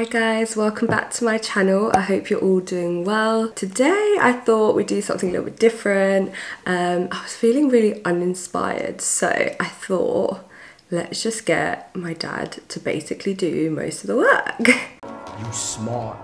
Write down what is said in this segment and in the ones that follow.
guys, welcome back to my channel. I hope you're all doing well. Today I thought we'd do something a little bit different. I was feeling really uninspired, so I thought let's just get my dad to basically do most of the work. You smart.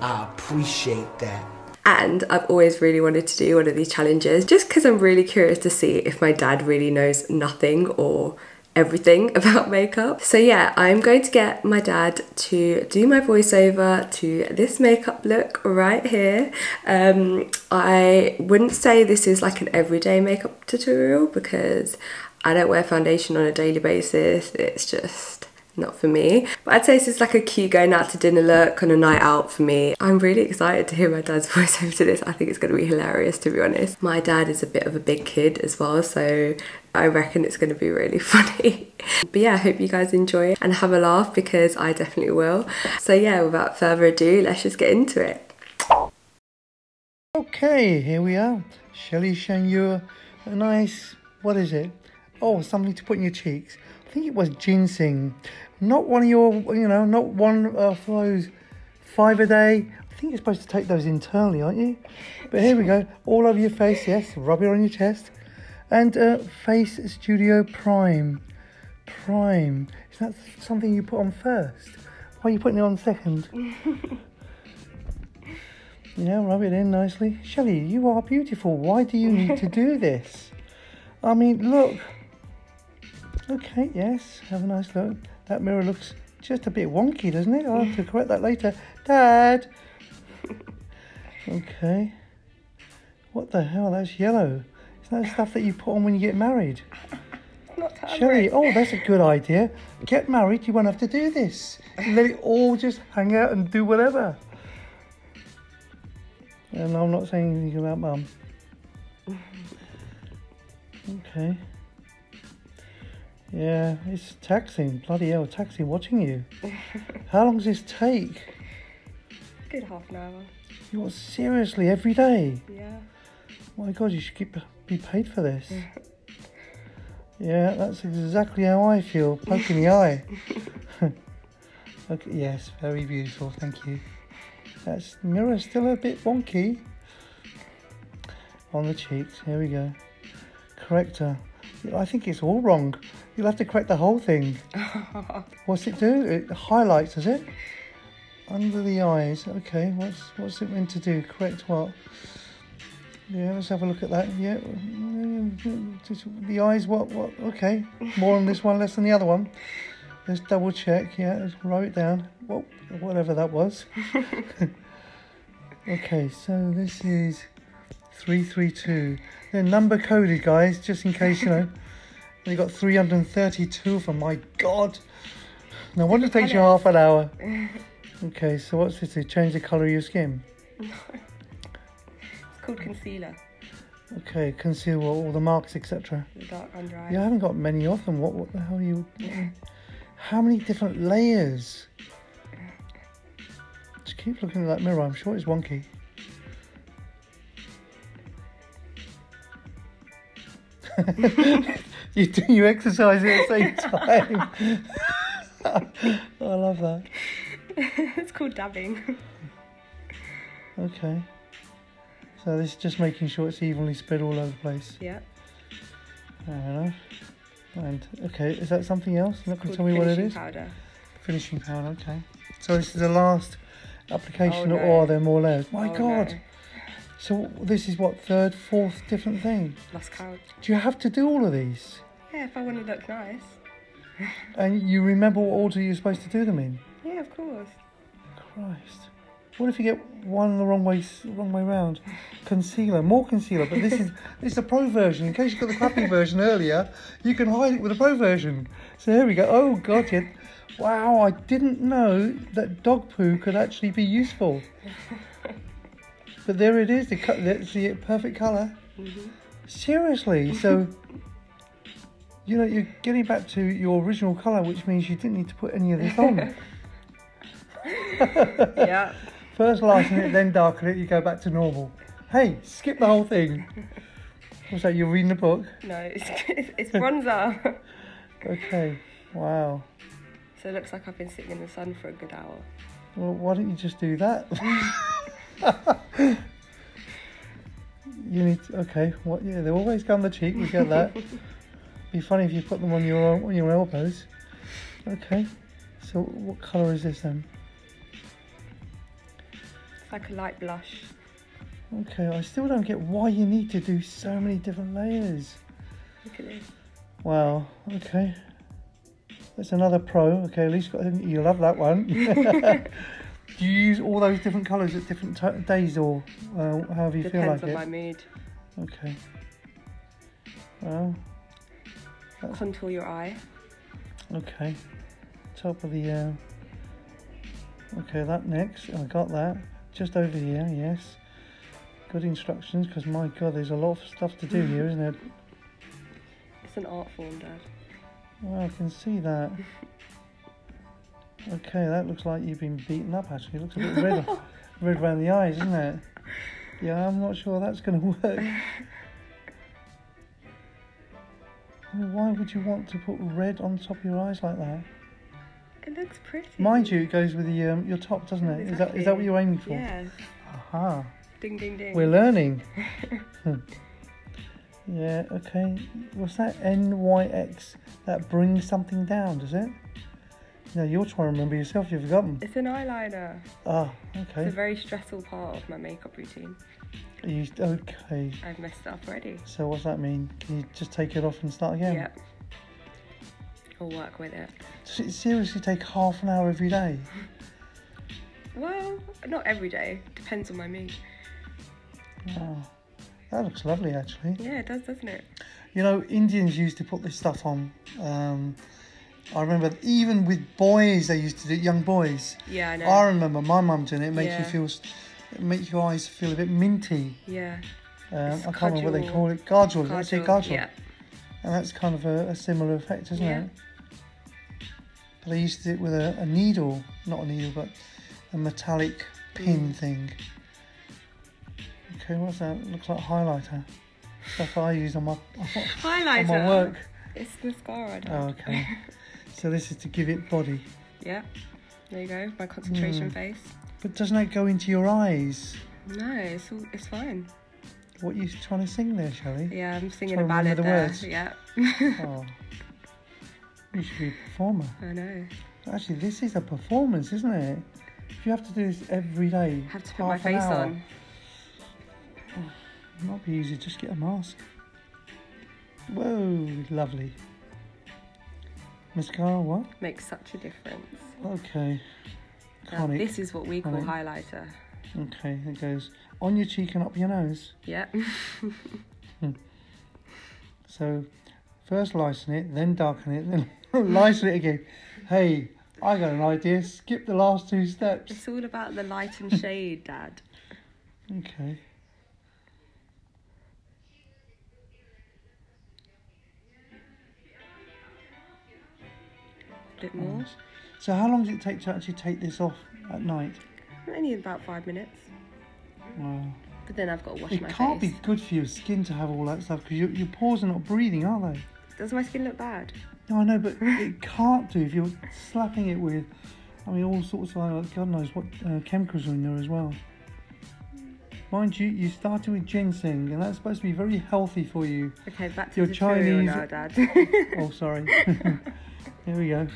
I appreciate that. And I've always really wanted to do one of these challenges just because I'm really curious to see if my dad really knows nothing or everything about makeup. So yeah, I'm going to get my dad to do my voiceover to this makeup look right here. I wouldn't say this is like an everyday makeup tutorial because I don't wear foundation on a daily basis. It's just not for me. But I'd say this is like a cute going out to dinner look on a night out for me. I'm really excited to hear my dad's voiceover to this. I think it's going to be hilarious, to be honest. My dad is a bit of a big kid as well, so I reckon it's going to be really funny. But yeah, I hope you guys enjoy it and have a laugh because I definitely will. So yeah, without further ado, let's just get into it. Okay, here we are. Shelly showing you a nice, what is it? Oh, something to put in your cheeks. I think it was Ginzing. Not one of your, you know, not one of those 5 a day. I think you're supposed to take those internally, aren't you? But here we go. All over your face, yes. Rub it on your chest. And Face Studio Prime. Prime. Is that something you put on first? Why are you putting it on second? Yeah, rub it in nicely. Shelly, you are beautiful. Why do you need to do this? I mean, look. Okay, yes, have a nice look. That mirror looks just a bit wonky, doesn't it? I'll have to correct that later. Dad! Okay. What the hell? That's yellow. Is that stuff that you put on when you get married? Not Shelly, oh, that's a good idea. Get married, you won't have to do this. Let it all just hang out and do whatever. And I'm not saying anything about Mum. Okay. Yeah, it's taxing. Bloody hell, taxing watching you. How long does this take? Good half an hour. You're seriously every day? Yeah. My God, you should be paid for this. Yeah, that's exactly how I feel. Poke in the eye. Okay, yes, very beautiful. Thank you. That mirror's still a bit wonky. On the cheeks. Here we go. Corrector. I think it's all wrong. You'll have to correct the whole thing. What's it do? It highlights, does it? Under the eyes. Okay, what's it meant to do? Correct what? Yeah, let's have a look at that. Yeah, the eyes. What? Okay, more on this one, less on the other one. Let's double check. Yeah, let's write it down. Whatever that was. Okay, so this is 332. They're number coded, guys, just in case, you know. They got 332 of them. My God. No wonder it takes you half an hour. Okay, so what's this? To change the colour of your skin? No. It's called concealer. Okay, conceal all the marks, etc. The dark under eyes. Yeah, I haven't got many of them. What the hell are you... How many different layers? Just keep looking at that mirror. I'm sure it's wonky. You exercise at the same time. I love that. It's called dabbing. Okay. So this is just making sure it's evenly spread all over the place. Yeah. Fair enough. And okay, is that something else? You're not going to tell me what it is? Powder. Finishing powder. Okay. So this is the last application, Oh, no. or are there more layers? My Oh, God. no. So this is what, third, fourth different thing? Mascara. Do you have to do all of these? Yeah, if I want to look nice. And you remember what order you're supposed to do them in? Yeah, of course. Christ. What if you get one the wrong way round? Concealer, more concealer, but this is the pro version. In case you got the crappy version earlier, you can hide it with the pro version. So here we go. Oh God, yeah. Wow, I didn't know that dog poo could actually be useful. But there it is, that's the perfect colour. Mm-hmm. Seriously, so you know, you're getting back to your original colour, which means you didn't need to put any of this on. Yeah. First lighten it, then darken it, you go back to normal. Hey, skip the whole thing. What's that, you're reading a book? No, it's bronzer. Okay, wow. So it looks like I've been sitting in the sun for a good hour. Well, why don't you just do that? You need to, okay. What? Yeah, they always go on the cheek. We get that. Be funny if you put them on your elbows. Okay. So what colour is this then? It's like a light blush. Okay. I still don't get why you need to do so many different layers. Look at this. Wow. Okay. That's another pro. Okay. At least you love that one. Do you use all those different colours at different days, or however you feel like it? Depends on my mood. Okay. Well. Contour your eye. Okay. Top of the. Okay, that next. I got that. Just over here. Yes. Good instructions, because my God, there's a lot of stuff to do here, isn't it? It's an art form, Dad. Well, I can see that. Okay, that looks like you've been beaten up, actually. It looks a bit red, red around the eyes, isn't it? Yeah, I'm not sure that's going to work. I mean, why would you want to put red on top of your eyes like that? It looks pretty. Mind you, it goes with the your top, doesn't it? Exactly. Is that what you're aiming for? Yeah. Aha. Ding, ding, ding. We're learning. Yeah, okay. What's that? NYX. That brings something down, does it? No, you're trying to remember yourself. You've forgotten. It's an eyeliner. Ah, okay. It's a very stressful part of my makeup routine. Okay. I've messed it up already. So what's that mean? Can you just take it off and start again? Yep. I'll work with it. Does it seriously take half an hour every day? Well, not every day. Depends on my mood. Oh, that looks lovely, actually. Yeah, it does, doesn't it? You know, Indians used to put this stuff on. I remember even with boys, they used to do it, young boys. Yeah, I know. I remember my mum doing it. It makes Yeah. you feel, it makes your eyes feel a bit minty. Yeah. I can't remember what they call it. Gajol. Let's say gajol. Yeah. And that's kind of a similar effect, isn't Yeah. it? But they used to do it with a needle, not a needle, but a metallic pin thing. Okay, what's that? It looks like highlighter. Stuff I use on my Highlighter. on my work. It's mascara. Dad. Oh, okay. So this is to give it body. Yeah. There you go. My concentration face. But doesn't that go into your eyes? No, it's fine. What are you trying to sing there, Shelly? Yeah, I'm singing Trying a to remember ballad the there. words. Yeah. Oh. You should be a performer. I know. Actually, this is a performance, isn't it? If you have to do this every day, Have to put my half an face hour, on. It might be easy, just get a mask. Whoa, lovely. Mascara, what? Makes such a difference. Okay. Now, Conic. this is what we call Conic. highlighter. Okay, it goes on your cheek and up your nose. Yeah. So, first lighten it, then darken it, then lighten it again. Hey, I got an idea. Skip the last two steps. It's all about the light and shade, Dad. Okay. A bit more. So how long does it take to actually take this off at night? Only about 5 minutes. Wow. But then I've got to wash It my can't face. be good for your skin to have all that stuff, because your pores are not breathing, are they? Does my skin look bad? No, I know, but it can't do if you're slapping it with, I mean, all sorts of, God knows what chemicals are in there as well. Mind you, you started with ginseng, and that's supposed to be very healthy for you. Okay, back to Your the tutorial Chinese- now, Dad. Oh, sorry. Here we go.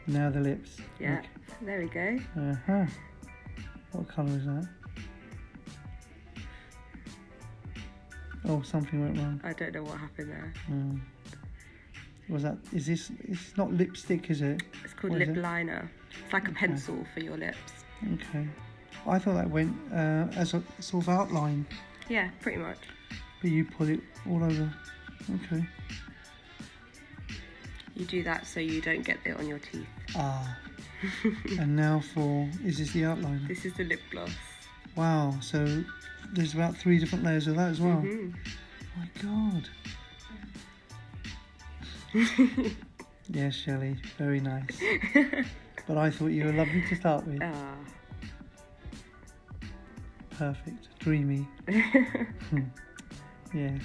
Now the lips. Yeah, there we go. Uh-huh. What colour is that? Oh, something went wrong. I don't know what happened there. Was that, is this, it's not lipstick, is it? It's called What is lip it? liner. It's like a pencil for your lips. Okay. I thought that went as a sort of outline, Yeah, pretty much. but you put it all over. Okay. You do that so you don't get it on your teeth. Ah. And now for, is this the outliner? This is the lip gloss. Wow, so there's about 3 different layers of that as well. Mhm. My God. Yes, Shelly, very nice. But I thought you were lovely to start with. Ah. Perfect, dreamy. Yes.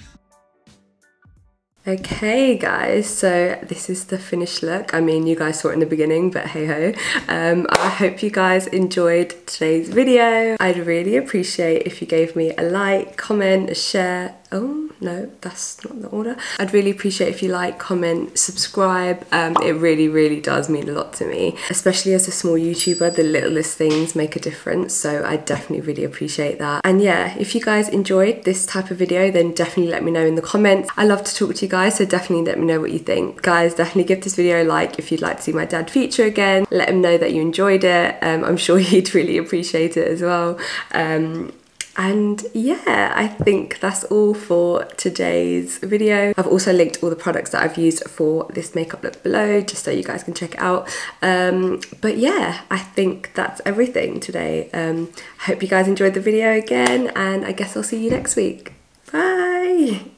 Okay guys, so this is the finished look. I mean, you guys saw it in the beginning, but hey ho. I hope you guys enjoyed today's video. I'd really appreciate if you gave me a like, comment, a share. Oh no, that's not the order. I'd really appreciate if you like, comment, subscribe. It really does mean a lot to me, especially as a small YouTuber. The littlest things make a difference, so I definitely really appreciate that. And yeah, if you guys enjoyed this type of video, then definitely let me know in the comments. I love to talk to you guys, so definitely let me know what you think. Guys, definitely give this video a like if you'd like to see my dad feature again. Let him know that you enjoyed it. I'm sure he'd really appreciate it as well. And yeah, I think that's all for today's video. I've also linked all the products that I've used for this makeup look below, just so you guys can check it out. But yeah, I think that's everything today. Hope you guys enjoyed the video again, and I guess I'll see you next week. Bye!